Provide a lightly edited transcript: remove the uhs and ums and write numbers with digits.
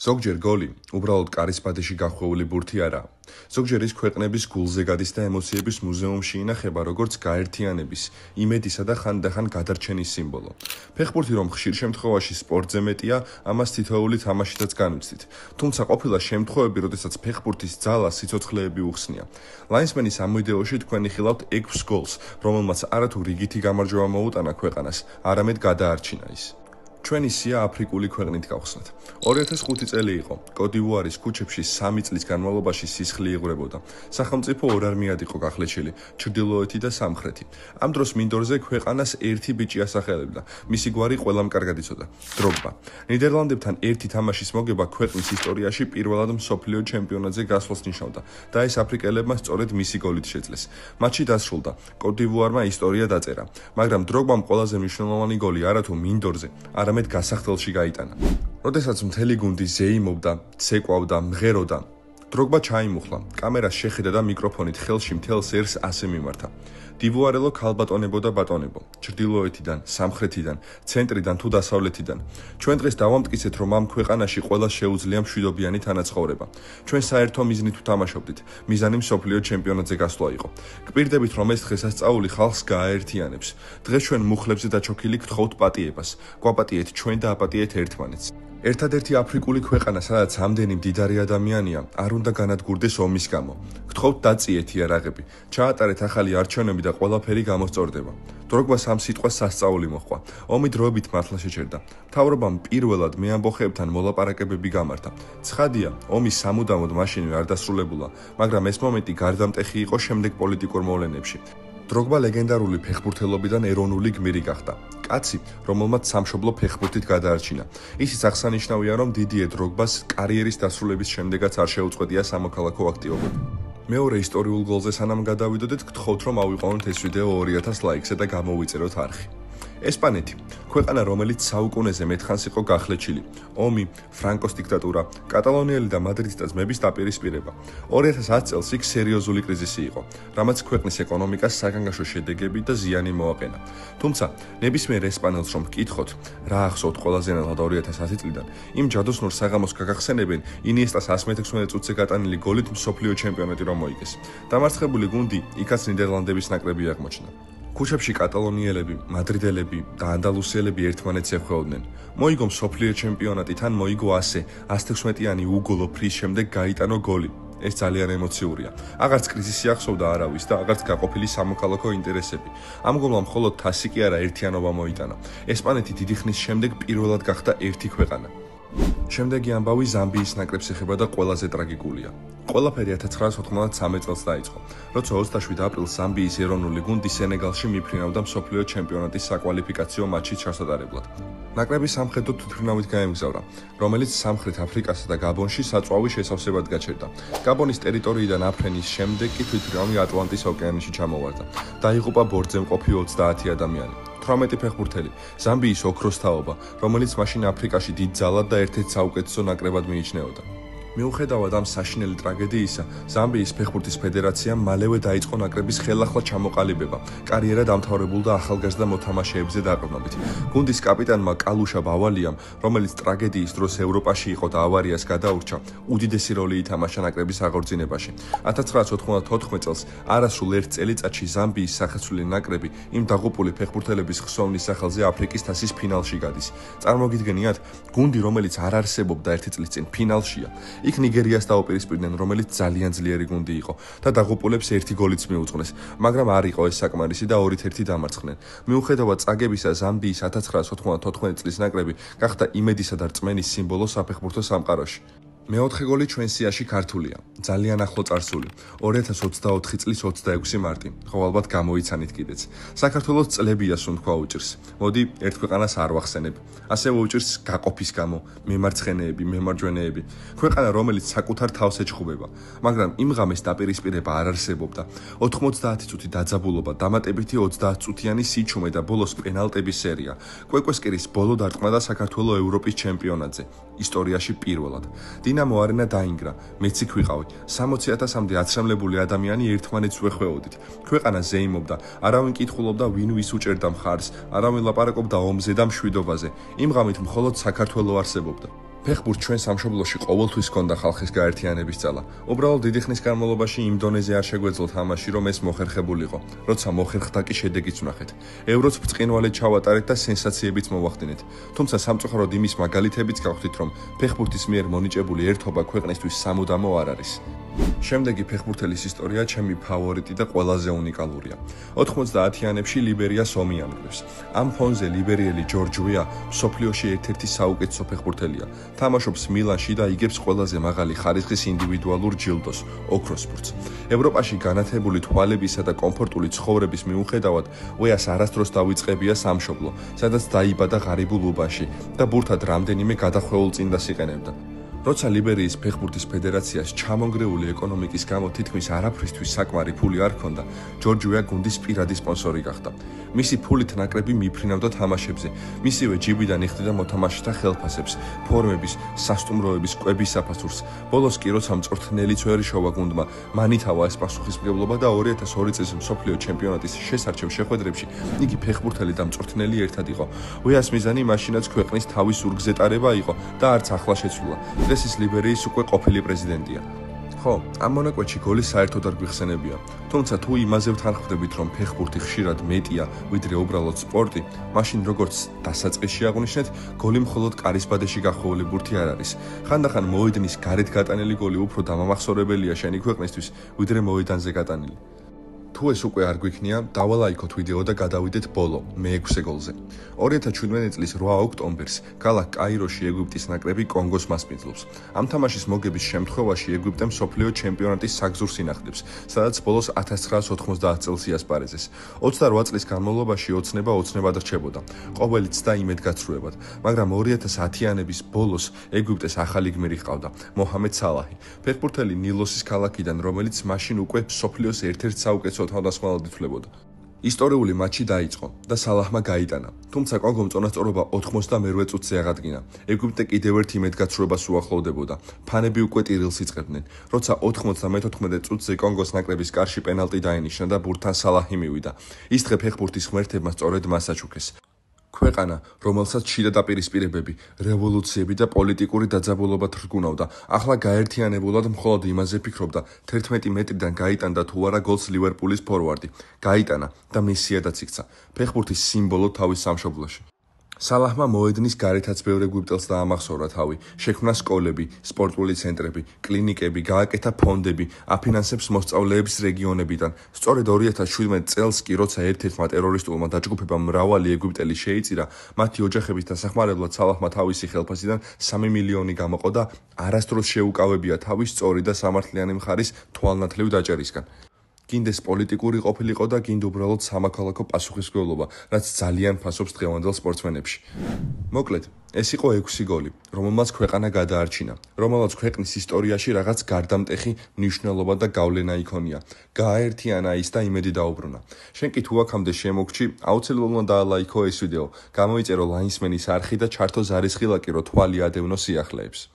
ზოგჯერ გოლი უბრალოდ კარის ბადეში გახვეული ბურთი არაა. ზოგჯერ ის ქვეყნების გულზე გადის და ემოციების მუზეუმში ინახება როგორც გაერთიანების, იმედისა და ხანდახან გადარჩენის სიმბოლო. ფეხბურთი რომ ხშირ შემთხვევაში სპორტზე მეტია, ამას თითოეული თამაშითაც განვიცდით. თუმცა ყოფილა შემთხვევები, როდესაც ფეხბურთის ძალა სიცოცხლეები უხსნია. ლაინსმენის ამ ვიდეოში თქვენ იხილავთ 6 გოლს, რომელმაც არათუ რიგითი გამარჯვება მოუტანა ქვეყანას, არამედ გადაარჩინა ის. ჩვენი სია აფრიკული ქვეყნით გავხსნათ. 2005 წელი იყო. კოდივუარის ქუჩებში 3 წლის განმავლობაში სისხლი იღვრებოდა. სახელმწიფო ორ არმიად იყო გახლეჩილი, ჩრდილოეთი და სამხრეთი. ამ დროს მინდორზე ქვეყანას ერთი ბიჭი ასახელებდა. მისი გვარი ყველამ კარგად იცოდა. დროგბა. ნიდერლანდებთან ერთი თამაშის მოგება ქვეყნის ისტორიაში პირველად მსოფლიო ჩემპიონატზე გასვლას ნიშნავდა და ეს აფრიკელებმა სწორედ მისი გოლით შეძლეს. მატჩი დასრულდა. კოდივუარმა ისტორია დაწერა, მაგრამ დროგბამ ყველაზე მნიშვნელოვანი გოლი არათუ მინდორზე, არამედ გასახდელში გაიტანა. როდესაც მთელი გუნდი ზეიმობდა, ცეკვავდა, მღეროდა, დროგბა ჩაიმუხლა, კამერას შეხედა და მიკროფონით ხელში მთელს ერს ასე მიმართა. დივუარელო ქალბატონებო და ბატონებო, ჩრდილოეთიდან, სამხრეთიდან, ცენტრიდან თუ დასავლეთიდან. ჩვენ დღეს დავამტკიცეთ, რომ ამ ქვეყანაში ყველას შეუძლია მშვიდობიანი თანაცხოვრება. ჩვენ საერთო მიზნით ვთამაშობდით, მიზანი მსოფლიო ჩემპიონატზე გასვლა იყო. გპირდებით, რომ ეს დღესასწაული ხალხს გააერთიანებს. დღეს ჩვენ მუხლებზე დაჩოქილი გთხოვთ პატიებას. გვაპატიეთ ჩვენ და აპატიეთ ერთმანეთს. ერთადერთი აფრიკული ქვეყანა, სადაც ამდენი მდიდარი ადამიანია, არ უნდა განადგურდეს ომის გამო. გთხოვთ დაწიეთ იარაღები, ჩაატარეთ ახალი არჩევნები და ყველაფერი გამოსწორდება. დროგბას ამ სიტყვას სასწაული მოჰყვა. ომი დროებით მართლა შეჩერდა. მთავრობამ პირველად მეამბოხეებთან მოლაპარაკებები გამართა. ცხადია, ომი სამუდამოდ მაშინვე არ დასრულებულა, მაგრამ ეს მომენტი გარდამტეხი იყო შემდეგ პოლიტიკურ მოვლენებში. დროგბა ლეგენდარული ფეხბურთელობიდან ეროვნული გმირი გახდა. კაცი, რომელმაც სამშობლო ფეხბურთით გადაარჩინა. ისიც აღსანიშნავია, რომ დიდიე დროგბას კარიერის დასრულების შემდეგაც არ შეუწყვეტია სამოქალაქო აქტივობები. მეორე ისტორიულ გოლზე სანამ გადავიდოდეთ, გთხოვთ რომ ავიყვანოთ ეს ვიდეო 2000 ლაიქზე და გამოვიწეროთ არხი. ესპანეთი, ქვეყანა რომელიც საუკუნეზე მეთხანს იყო გახლეჩილი. ომი, ფრანკოს დიქტატურა, კატალონიელი და მადრიდის ძმების დაპირისპირება. 2010 წელს იქ სერიოზული კრიზისი იყო, რამაც ქვეყნის ეკონომიკას საგანგაშო შედეგები და ზიანი მოაყენა. თუმცა, ნებისმიერ ესპანელს რომ გკითხოთ, რა ახსოვთ ყველაზე ნელ 2010 წლიდან, იმ ჯადოსნურ საღამოს გაგახსენებენ ინიესტას 116 წუთზე გატანილი გოლით მსოფლიო ჩემპიონატი რომ მოიგეს. დამარცხებული გუნდი იქაც ნიდერლანდების ნაკრები აღმოჩნდა. ქუჩებში კატალონიელები, მადრიდელები და ანდალუსიელები ერთმანეთს ეხვეოდნენ. მოიგო მსოფლიო ჩემპიონატი, თან მოიგო ასე 116-იანი უგოლო ფრის შემდეგ გაიტანო გოლი. ეს ძალიან ემოციურია. აღარც კრიზისი ახსოვდა არავის და აღარც გაყოფილი სამოქალაქო ინტერესები. ამ გოლმა მხოლოდ თასი კი არა, ერთიანობა მოიტანა. ესპანეთი დიდი ხნის შემდეგ პირველად გახდა ერთი ქვეყანა. შემდეგი ამბავი ზამბიის ნაკრებს ეხება და ყველაზე ტრაგიკულია. ყველაფერი 1993 წელს დაიწყო, როცა 27 აპრილს ზამბიის ეროვნული გუნდი სენეგალში მიფრინავდა მსოფლიო ჩემპიონატის საკვალიფიკაციო მატჩის ჩასატარებლად. ნაკრები სამხედრო თვითმფრინავით გაემგზავრა, რომელიც სამხრეთ აფრიკასა და გაბონში საწვავი შესავსებად გაჩერდა. გაბონის ტერიტორიიდან აფრენის შემდეგ კი თვითმფრინავი ატლანტის ოკეანეში ჩამოვარდა. დაიღუპა ბორტზე მყოფი 30 ადამიანი. 18 ფეხბურთელი, ზამბიის ოქროს თაობა, რომელიც მაშინ აფრიკაში დიდ ძალად და ერთ-ერთ საუკეთესო ნაკრებად მიიჩნეოდა. მიუხედავად ამ საშინელი ტრაგედიისა, ზამბიის ფეხბურთის ფედერაციამ მალევე დაიწყო ნაკრების ხელახლა ჩამოყალიბება, კარიერა დამთავრებულდა ახალგაზრდა მოთამაშეებზე დაყრდნობით. გუნდის კაპიტანმა კალუშა ბავალიამ, რომელიც ტრაგედიის დროს ევროპაში იყო და ავარიას გადაურჩა, უდიდესი როლი ითამაშა ნაკრების აღორძინებაში. 1994 წელს არასრულ ერთ წელიწადში ზამბიის სახეცვლილი ნაკრები იმ დაღუპული ფეხბურთელების ხსოვნის სახელზე აფრიკის თასის ფინალში გადის. წარმოგიდგენიათ, გუნდი, რომელიც არ არსებობდა ერთი წლის წინ ფინალშია. იქ ნიგერიას დაუპირისპირდნენ, რომელიც ძალიან ძლიერი გუნდი იყო და დაღუპულებს ერთი გოლიც მიუძღვნეს, მაგრამ არ იყო ეს საკმარისი და 2-1 დამარცხდნენ. მიუხედავად წაგებისა, ზამბიის 1994 წლის ნაკრები გახდა იმედისა და რწმენის სიმბოლო საფეხბურთო სამყაროში. მეოთხე გოლი ჩვენ სიაში ქართულია, ძალიან ახლო წარსული, 2024 წლის 26 მარტი, ხო ალბათ გამოიცანით კიდეც. საქართველოს წლებია სუნთქვა უჭირს. მოდი ერთ ქვეყანას არ ვახსენებ. ასევე უჭირს გაყოფის გამო, მემარცხენეები, მემარჯვენეები. ქვეყანა, რომელიც საკუთარ თავს ეჩხუბება, მაგრამ იმ ღამეს დაპირისპირება არ არსებობდა. 90 წუთი დაძაბულობა, დამატებითი 30 წუთიანი სიჩუმე და ბოლოს პენალტების სერია. კვეკესკირის ბოლო დარტყმა და საქართველოს ევროპის ჩემპიონატზე, ისტორიაში პირველად. დინამო არენა დაინგრა, მეც იქ ვიყავი. 60,000-მდე აცრემლებული ადამიანი ერთმანეთს ვეხვეოდით. ქვეყანა ზეიმობდა, არავინ კითხულობდა ვინ ვის უჭერდა მხარს, არავინ ლაპარაკობდა ომზე და მშვიდობაზე. იმ ღამით მხოლოდ საქართველოს არსებობდა. ფეხბურთს ჩვენ სამშობლოში ყოველთვის ჰქონდა ხალხის გაერთიანების ძალა. უბრალოდ დიდი ხნის განმავლობაში იმ დონეზე არ შეგვეძლო თამაში, რომ ეს მოხერხებულიყო. როცა მოხერხდა კი შედეგიც ვნახეთ. ევროც ბრწყინვალედ ჩავატარეთ და სენსაციებიც მოვახდინეთ. თუმცა სამწუხაროდ იმის მაგალითებიც გავხდით, რომ ფეხბურთის მიერ მონიჭებული ერთობა ქვეყნისთვის სამუდამო არ არის. შემდეგი ფეხბურთელის ისტორია ჩემი ფავორიტი და ყველაზე უნიკალურია. 90-იანებში ლიბერიას ომი ამგრევს. ამ ფონზე ლიბერიელი ჯორჯ ვეა მსოფლიოში ერთ-ერთი საუკეთესო ფეხბურთელია. თამაშობს მილანში და იგებს ყველაზე მაღალი ხარისხის ინდივიდუალურ ჯილდოს, ოქროსფურცს. ევროპაში განათებული თვალებისა და კომფორტული ცხოვრების მიუხედავად, ვეას არასდროს დავიწყებია სამშობლო, სადაც დაიბადა ღარიბულ უბანში და ბურთად რამდენიმე გადახვეულ წინდას იყენებდა. როცა ლიბერიის ფეხბურთის ფედერაციას ჩამონგრეული ეკონომიკის გამო თითქმის არაფრისთვის საკმარი ფული არ ჰქონდა, ჯორჯ ვეა გუნდის პირადი სპონსორი გახდა. მისი ფულით ნაკრები მიფრინავდა თამაშებზე, მისივე ჯიბიდან იხდიდა მოთამაშეთა ხელფასებს, ფორმების, სასტუმროების, კვების საფასურს. ბოლოს კი როცა მწვრთნელიც ვერ შევა გუნდმა, მანითავა ეს პასუხისმგებლობა და 2002 წლის მსოფლიო ჩემპიონატის შესარჩევ შეხვედრებში იგი ფეხბურთელი და მწვრთნელი ერთად იყო. ვეას მიზანი მაშინაც ქვეყნის თავის ზურგზე ტარება იყო და არც ახლა შეცვლილა. დღეს ლიბერიის უკვე ყოფილი პრეზიდენტია. ხო, ამ მონაკვეთში გოლი საერთოდ არ გვიხსენებია. თუმცა თუ იმაზე ვთანხმდებით, რომ ფეხბურთი ხშირად მეტია, ვიდრე უბრალოდ სპორტი, მაშინ როგორც დასაწყისში აღვნიშნეთ, გოლი მხოლოდ კარისბადეში გახვეული ბურთი არ არის. ხანდახან მოედნის გარეთ გატანილი გოლი უფრო დამამახსოვრებელია შენი ქვეყნისთვის, ვიდრე მოედანზე გატანილი. თუ ეს უკვე არ გვიქნია, დავალაიქოთ ვიდეო და გადავიდეთ ბოლო, მე-6 გოლზე. 2017 წლის 8 ოქტომბერს ქალაქ კაიროში ეგვიპტის ნაკრები კონგოს მასპინძლობს. ამ თამაშის მოგების შემთხვევაში ეგვიპტე მსოფლიო ჩემპიონატის საგზურს ინახდებს, სადაც ბოლოს 1990 წელს იასპარეზეს. 28 წლის განმავლობაში ოცნებად რჩებოდა, ყოველი ცდა იმედგაცრუებად, მაგრამ 2010-იანების ბოლოს ეგვიპტეს ახალი გმირი ჰყავდა, მოჰამედ სალაჰი, ფეხბურთელი ნილოსის ქალაქიდან, რომელიც მაშინ უკვე მსოფლიოს ერთ-ერთ საუკეთესო თავდასხმელად ითვლებოდა. ისტორიული მატჩი დაიწყო და სალაჰმა გაიტანა, თუმცა კონგომ წონასწორობა 98 წუთზე აღადგინა. ეგვიპტე კიდევ ერთ იმედგაცრუებას უახლოვდებოდა. ფანები უკვე ტირილს იწყებდნენ, როცა 94 წუთზე კონგოს ნაკრების კარში პენალტი დაენიშნა და ბურთთან სალაჰი მივიდა. ის დღე ფეხბურთის ღმერთებმა სწორედ მას აჩუქეს. ქვეყანა, რომელსაც შიდა დაპირისპირებები, რევოლუციები და პოლიტიკური დაძაბულობა თრგუნავდა, ახლა გაერთიანებულად მხოლოდ იმაზე ფიქრობდა, 11 მეტრიდან გაიტანდა თუ არა გოლს ლივერპულის ფორვარდი. გაიტანა და მესიადაც იქცა, ფეხბურთის სიმბოლო თავის სამშობლოში. სალაჰმა მოედნის გარეთაც ბევრ ეგვიპტელს დაამახსოვრა თავი, შექმნა სკოლები, სპორტული ცენტრები, კლინიკები, გააკეთა ფონდები, აფინანსებს მოსწავლეებს რეგიონებიდან. სწორედ 2017 წელს კი, როცა ერთ-ერთმა ტერორისტულმა დაჯგუფებამ მრავალი ეგვიპტელი შეიწირა, მათი ოჯახების დასახმარებლად სალაჰმა თავისი ხელფასიდან 3 მილიონი გამოყო და არასდროს შეუკავებია თავის სწორი და სამართლიანი მხარის თვალნათლივ დაჭერისგან. გინდეს პოლიტიკური ყოფილიყო და გინდა უბრალოდ სამოქალაქო პასუხისმგებლობა, რაც ძალიან ფასობს დღევანდელ სპორტსმენებში. მოკლედ, ეს იყო 6 გოლი, რომელმაც ქვეყანა გადაარჩინა, რომელსაც ქვეყნის ისტორიაში რაღაც გარდამტეხი მნიშვნელობა და გავლენა იქონია. გააერთიანა ის და იმედი დაუბრუნა. შენ კი თუ აქამდე შემოგჩი, აუცილებლად დაალაიქო ეს ვიდეო, გამოიწერო ლაინსმენის არხი და ჩართო ზარისხილაკი, რომ თვალი ადევნო სიახლეებს.